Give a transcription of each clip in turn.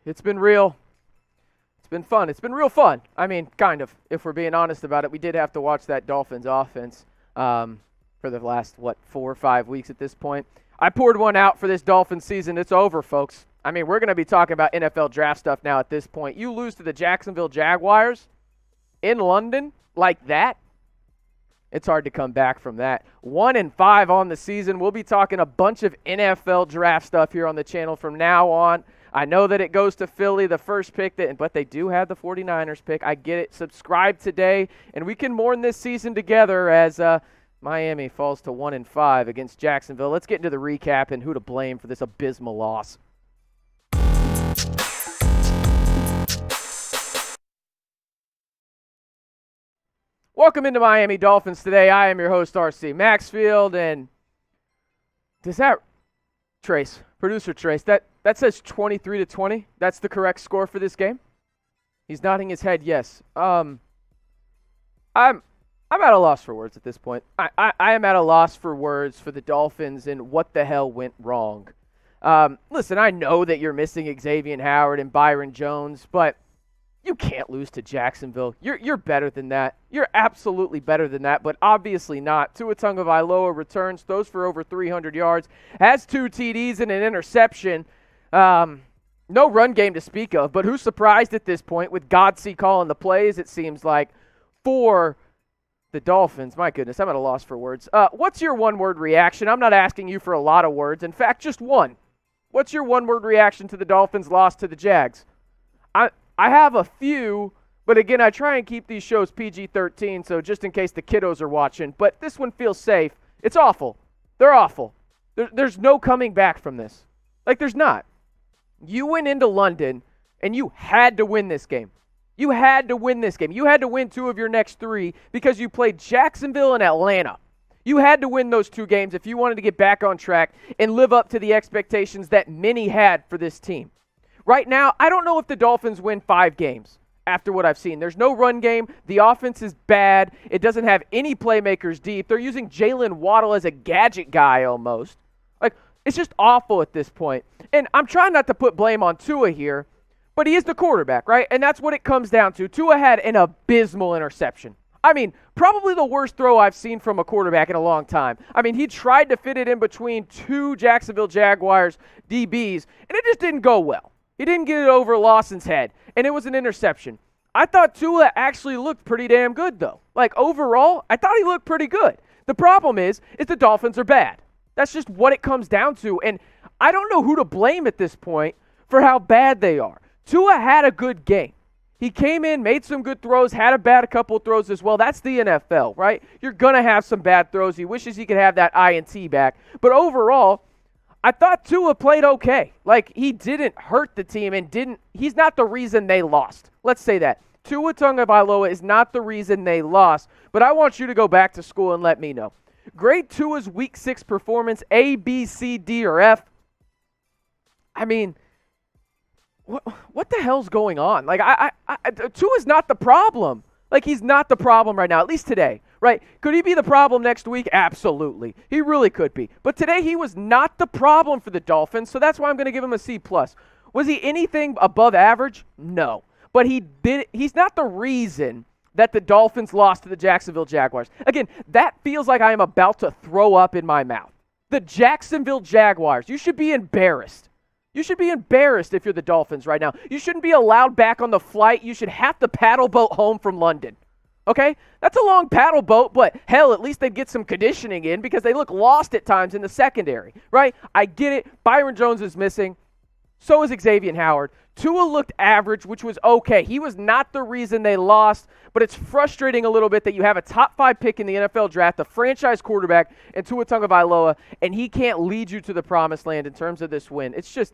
It's been real. It's been fun. It's been real fun. I mean, kind of, if we're being honest about it. We did have to watch that Dolphins offense for the last, 4 or 5 weeks at this point. I poured one out for this Dolphins season. It's over, folks. I mean, we're going to be talking about NFL draft stuff now at this point. You lose to the Jacksonville Jaguars in London like that, it's hard to come back from that. 1-5 on the season. We'll be talking a bunch of NFL draft stuff here on the channel from now on. I know that it goes to Philly, the first pick, but they do have the 49ers pick. I get it. Subscribe today, and we can mourn this season together as Miami falls to 1-5 against Jacksonville. Let's get into the recap and who to blame for this abysmal loss. Welcome into Miami Dolphins today. I am your host, RC Maxfield, and does that, Trace, producer Trace, that says 23-20? That's the correct score for this game? He's nodding his head, yes. I'm at a loss for words at this point. I am at a loss for words for the Dolphins and what the hell went wrong. Listen, I know that you're missing Xavier Howard and Byron Jones, but you can't lose to Jacksonville. You're better than that. You're absolutely better than that, but obviously not. Tua Tagovailoa returns, throws for over 300 yards, has 2 TDs and an interception. No run game to speak of, but who's surprised at this point with Godsey calling the plays, it seems like, for the Dolphins? My goodness, I'm at a loss for words. What's your one-word reaction? I'm not asking you for a lot of words. In fact, just one. What's your one-word reaction to the Dolphins' loss to the Jags? I have a few, but again, I try and keep these shows PG-13, so just in case the kiddos are watching. But this one feels safe. It's awful. They're awful. There's no coming back from this. Like, there's not. You went into London, and you had to win this game. You had to win this game. You had to win 2 of your next 3 because you played Jacksonville and Atlanta. You had to win those 2 games if you wanted to get back on track and live up to the expectations that many had for this team. Right now, I don't know if the Dolphins win 5 games after what I've seen. There's no run game. The offense is bad. It doesn't have any playmakers deep. They're using Jalen Waddle as a gadget guy almost. Like, it's just awful at this point. And I'm trying not to put blame on Tua here, but he is the quarterback, right? And that's what it comes down to. Tua had an abysmal interception. I mean, probably the worst throw I've seen from a quarterback in a long time. I mean, he tried to fit it in between 2 Jacksonville Jaguars DBs, and it just didn't go well. He didn't get it over Lawson's head, and it was an interception. I thought Tua actually looked pretty damn good, though. Like, overall, I thought he looked pretty good. The problem is the Dolphins are bad. That's just what it comes down to, and I don't know who to blame at this point for how bad they are. Tua had a good game. He came in, made some good throws, had a couple throws as well. That's the NFL, right? You're going to have some bad throws. He wishes he could have that INT back. But overall, I thought Tua played okay. Like, he didn't hurt the team and he's not the reason they lost. Let's say that. Tua Tagovailoa is not the reason they lost, but I want you to go back to school and let me know. Grade Tua's Week 6 performance, A, B, C, D, or F. I mean, what the hell's going on? Like, Tua's not the problem. Like, he's not the problem right now, at least today, right? Could he be the problem next week? Absolutely. He really could be. But today he was not the problem for the Dolphins, so that's why I'm going to give him a C+. Was he anything above average? No. But he's not the reason that the Dolphins lost to the Jacksonville Jaguars. Again, that feels like I am about to throw up in my mouth. The Jacksonville Jaguars, you should be embarrassed. You should be embarrassed if you're the Dolphins right now. You shouldn't be allowed back on the flight. You should have to paddle boat home from London. Okay? That's a long paddle boat, but hell, at least they'd get some conditioning in because they look lost at times in the secondary, right? I get it. Byron Jones is missing. So is Xavier Howard. Tua looked average, which was okay. He was not the reason they lost, but it's frustrating a little bit that you have a top 5 pick in the NFL draft, a franchise quarterback, and Tua Tagovailoa, and he can't lead you to the promised land in terms of this win. It's just,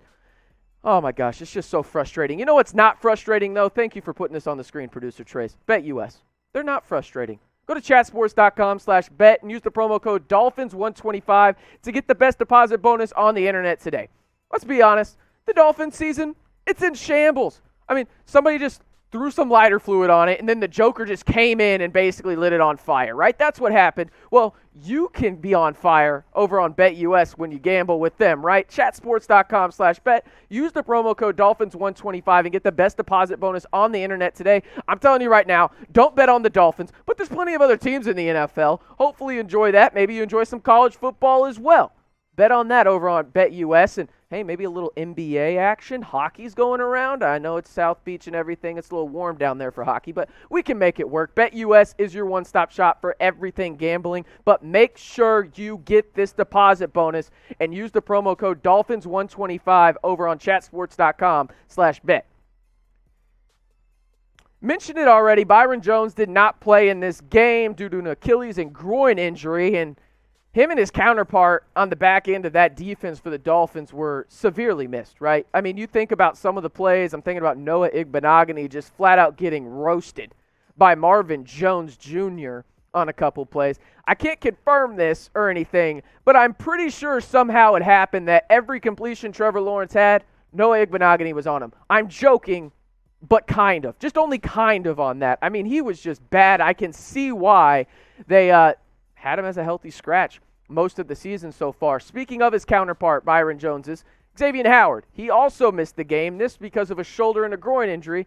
oh my gosh, it's just so frustrating. You know what's not frustrating, though? Thank you for putting this on the screen, Producer Trace. BetUS. They're not frustrating. Go to chatsports.com/bet and use the promo code Dolphins125 to get the best deposit bonus on the internet today. Let's be honest. The Dolphins season, it's in shambles. I mean, somebody just threw some lighter fluid on it, and then the Joker just came in and basically lit it on fire, right? That's what happened. Well, you can be on fire over on BetUS when you gamble with them, right? Chatsports.com/bet. Use the promo code Dolphins125 and get the best deposit bonus on the internet today. I'm telling you right now, don't bet on the Dolphins, but there's plenty of other teams in the NFL. Hopefully you enjoy that. Maybe you enjoy some college football as well. Bet on that over on BetUS, and hey, maybe a little NBA action. Hockey's going around. I know it's South Beach and everything. It's a little warm down there for hockey, but we can make it work. BetUS is your one-stop shop for everything gambling, but make sure you get this deposit bonus and use the promo code Dolphins125 over on chatsports.com/bet. Mentioned it already, Byron Jones did not play in this game due to an Achilles and groin injury, and him and his counterpart on the back end of that defense for the Dolphins were severely missed, right? I mean, you think about some of the plays. I'm thinking about Noah Igbenogany just flat out getting roasted by Marvin Jones Jr. on a couple plays. I can't confirm this or anything, but I'm pretty sure somehow it happened that every completion Trevor Lawrence had, Noah Igbenogany was on him. I'm joking, but kind of. Just only kind of on that. I mean, he was just bad. I can see why they had him as a healthy scratch most of the season so far. Speaking of his counterpart, Byron Jones's, Xavier Howard. He also missed the game, this because of a shoulder and a groin injury.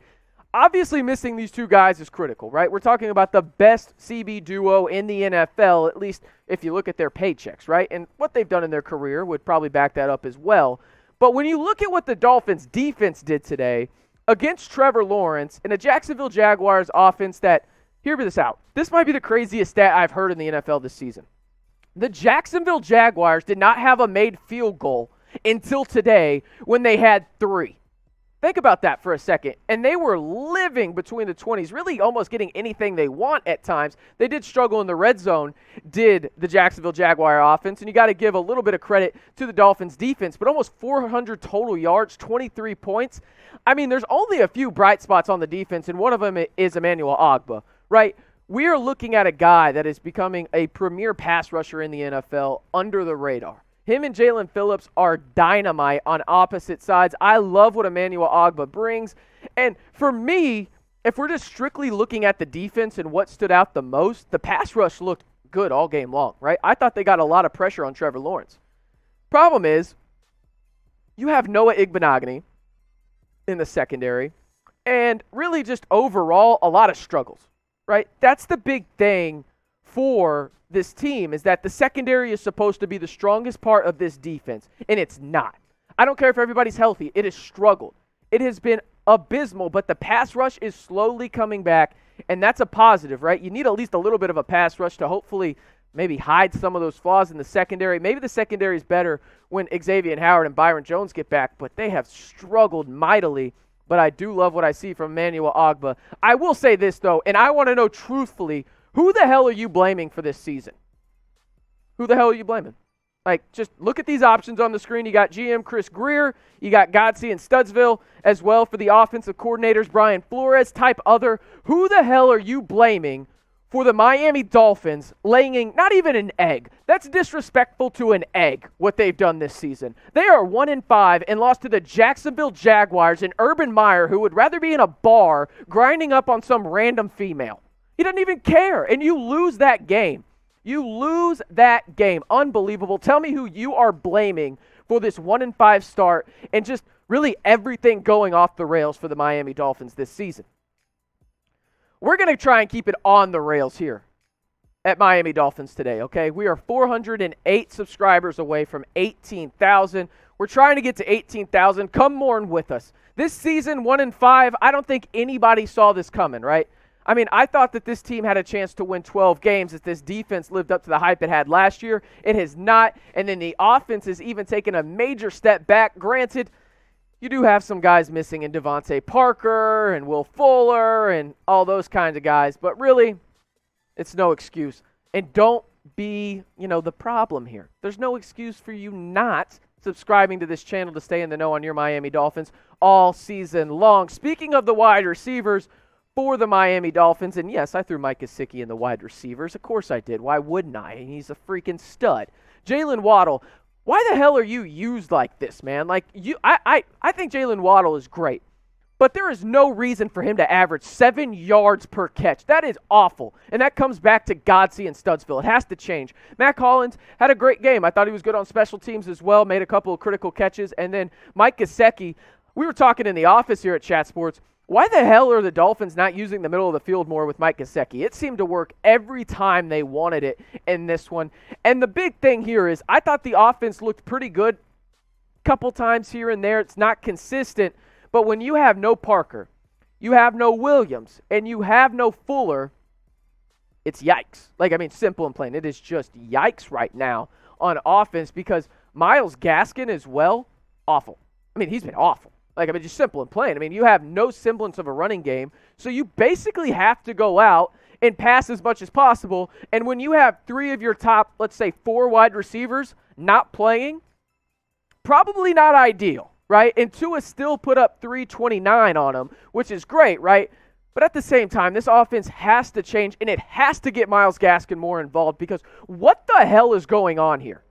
Obviously, missing these two guys is critical, right? We're talking about the best CB duo in the NFL, at least if you look at their paychecks, right? And what they've done in their career would probably back that up as well. But when you look at what the Dolphins defense did today against Trevor Lawrence in a Jacksonville Jaguars offense that, hear this out. This might be the craziest stat I've heard in the NFL this season. The Jacksonville Jaguars did not have a made field goal until today when they had 3. Think about that for a second. And they were living between the 20s, really almost getting anything they want at times. They did struggle in the red zone, did the Jacksonville Jaguar offense. And you got to give a little bit of credit to the Dolphins defense, but almost 400 total yards, 23 points. I mean, there's only a few bright spots on the defense, and one of them is Emmanuel Ogbah, right? We are looking at a guy that is becoming a premier pass rusher in the NFL under the radar. Him and Jalen Phillips are dynamite on opposite sides. I love what Emmanuel Ogbah brings. And for me, if we're just strictly looking at the defense and what stood out the most, the pass rush looked good all game long, right? I thought they got a lot of pressure on Trevor Lawrence. Problem is, you have Noah Igbenogany in the secondary, and really just overall a lot of struggles, right? That's the big thing for this team, is that the secondary is supposed to be the strongest part of this defense, and it's not. I don't care if everybody's healthy. It has struggled. It has been abysmal, but the pass rush is slowly coming back, and that's a positive, right? You need at least a little bit of a pass rush to hopefully maybe hide some of those flaws in the secondary. Maybe the secondary is better when Xavier Howard and Byron Jones get back, but they have struggled mightily. But I do love what I see from Emmanuel Ogbah. I will say this, though, and I want to know truthfully, who the hell are you blaming for this season? Who the hell are you blaming? Like, just look at these options on the screen. You got GM Chris Greir. You got Godsey and Studsville as well for the offensive coordinators, Brian Flores, type other. Who the hell are you blaming for the Miami Dolphins laying not even an egg? That's disrespectful to an egg, what they've done this season. They are 1-5 and lost to the Jacksonville Jaguars and Urban Meyer, who would rather be in a bar grinding up on some random female. He doesn't even care, and you lose that game. You lose that game. Unbelievable. Tell me who you are blaming for this 1-5 start and just really everything going off the rails for the Miami Dolphins this season. We're going to try and keep it on the rails here at Miami Dolphins today, okay? We are 408 subscribers away from 18,000. We're trying to get to 18,000. Come mourn with us. This season, 1-5, I don't think anybody saw this coming, right? I mean, I thought that this team had a chance to win 12 games if this defense lived up to the hype it had last year. It has not. And then the offense has even taken a major step back. Granted, you do have some guys missing in Devontae Parker and Will Fuller and all those kinds of guys. But really, it's no excuse. And don't be, the problem here. There's no excuse for you not subscribing to this channel to stay in the know on your Miami Dolphins all season long. Speaking of the wide receivers for the Miami Dolphins, and yes, I threw Mike Gesicki in the wide receivers. Of course I did. Why wouldn't I? He's a freaking stud. Jalen Waddle, why the hell are you used like this, man? Like I think Jalen Waddle is great. but there is no reason for him to average 7 yards per catch. That is awful. And that comes back to Godsey and Studsville. It has to change. Matt Collins had a great game. I thought he was good on special teams as well, made a couple of critical catches. And then Mike Gesicki, we were talking in the office here at Chat Sports. Why the hell are the Dolphins not using the middle of the field more with Mike Gesicki? It seemed to work every time they wanted it in this one. And the big thing here is I thought the offense looked pretty good a couple times here and there. It's not consistent. But when you have no Parker, you have no Williams, and you have no Fuller, it's yikes. Simple and plain. It is just yikes right now on offense because Myles Gaskin as well, awful. He's been awful. Just simple and plain. You have no semblance of a running game, so you basically have to go out and pass as much as possible. And when you have 3 of your top, let's say 4 wide receivers not playing, probably not ideal. Right? And Tua still put up 329 on him, which is great, right? But at the same time, this offense has to change, and it has to get Myles Gaskin more involved because what the hell is going on here?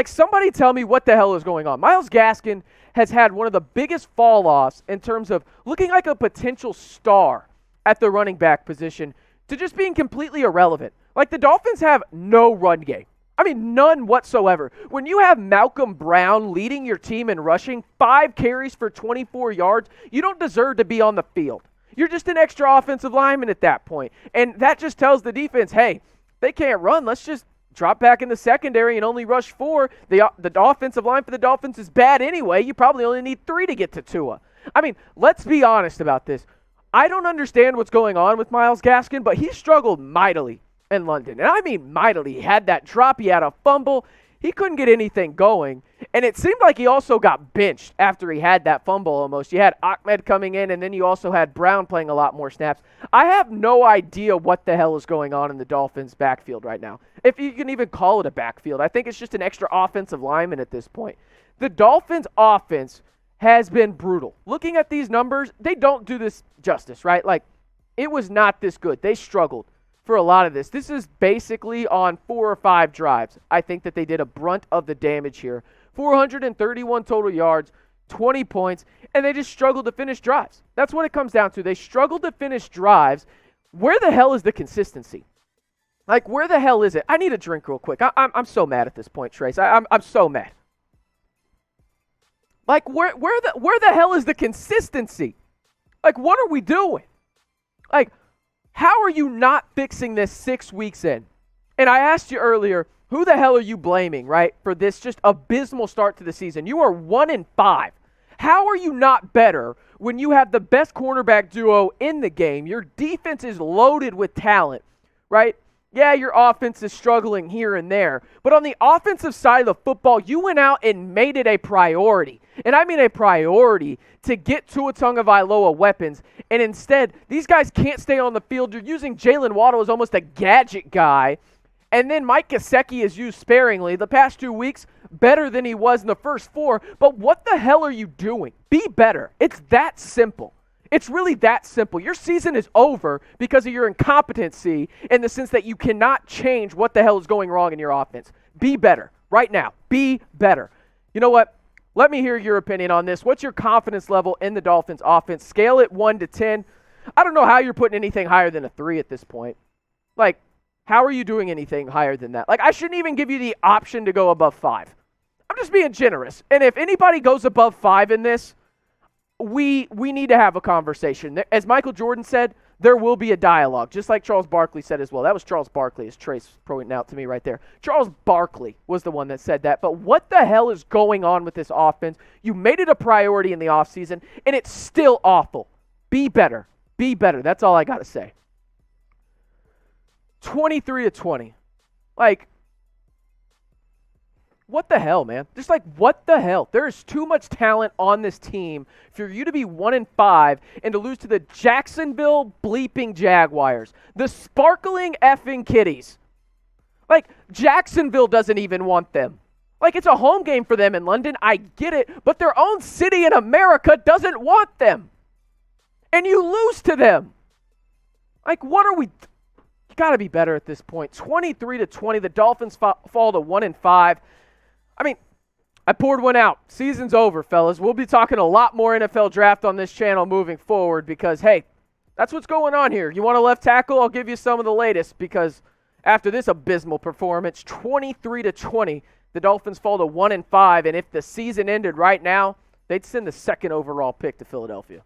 Somebody tell me what the hell is going on. Myles Gaskin has had one of the biggest fall-offs in terms of looking like a potential star at the running back position to just being completely irrelevant. The Dolphins have no run game. None whatsoever. When you have Malcolm Brown leading your team in rushing, 5 carries for 24 yards, you don't deserve to be on the field. You're just an extra offensive lineman at that point. And that just tells the defense, hey, they can't run. Let's just drop back in the secondary and only rush 4. The offensive line for the Dolphins is bad anyway. You probably only need 3 to get to Tua. Let's be honest about this. I don't understand what's going on with Myles Gaskin, but he struggled mightily in London. And mightily. He had that drop. He had a fumble. He couldn't get anything going. And it seemed like he also got benched after he had that fumble almost. You had Ahmed coming in, and then you also had Brown playing a lot more snaps. I have no idea what the hell is going on in the Dolphins' backfield right now. If you can even call it a backfield. I think it's just an extra offensive lineman at this point. The Dolphins' offense has been brutal. Looking at these numbers, they don't do this justice, right? It was not this good. They struggled for a lot of this. This is basically on 4 or 5 drives. I think that they did a brunt of the damage here. 431 total yards, 20 points, and they just struggled to finish drives. That's what it comes down to. They struggled to finish drives. Where the hell is the consistency? Where the hell is it? I need a drink real quick. I'm so mad at this point, Trace. I'm so mad. Where the hell is the consistency? What are we doing? How are you not fixing this 6 weeks in? And I asked you earlier, who the hell are you blaming, right, for this just abysmal start to the season? You are 1-5. How are you not better when you have the best cornerback duo in the game? Your defense is loaded with talent, right? Yeah, your offense is struggling here and there. But on the offensive side of the football, you went out and made it a priority. And I mean a priority to get Tua Tagovailoa weapons. And instead, these guys can't stay on the field. You're using Jalen Waddle as almost a gadget guy. And then Mike Gesicki is used sparingly. The past 2 weeks, better than he was in the first 4. But what the hell are you doing? Be better. It's that simple. It's really that simple. Your season is over because of your incompetency in the sense that you cannot change what the hell is going wrong in your offense. Be better right now. Be better. You know what? Let me hear your opinion on this. What's your confidence level in the Dolphins offense? Scale it 1 to 10. I don't know how you're putting anything higher than a 3 at this point. How are you doing anything higher than that? I shouldn't even give you the option to go above 5. I'm just being generous. And if anybody goes above 5 in this, we need to have a conversation. As Michael Jordan said, there will be a dialogue, just like Charles Barkley said as well. That was Charles Barkley, as Trace pointing out to me right there. Charles Barkley was the one that said that. But what the hell is going on with this offense? You made it a priority in the offseason, and it's still awful. Be better. Be better. That's all I got to say. 23-20. What the hell, man? Just what the hell? There's too much talent on this team for you to be 1-5 and to lose to the Jacksonville bleeping Jaguars. The sparkling effing kitties. Jacksonville doesn't even want them. It's a home game for them in London. I get it. But their own city in America doesn't want them. And you lose to them. What are we... You got to be better at this point. 23-20. The Dolphins fall to 1-5. I poured one out. Season's over, fellas. We'll be talking a lot more NFL draft on this channel moving forward because, hey, that's what's going on here. You want a left tackle? I'll give you some of the latest because after this abysmal performance, 23-20, the Dolphins fall to 1-5, and if the season ended right now, they'd send the second overall pick to Philadelphia.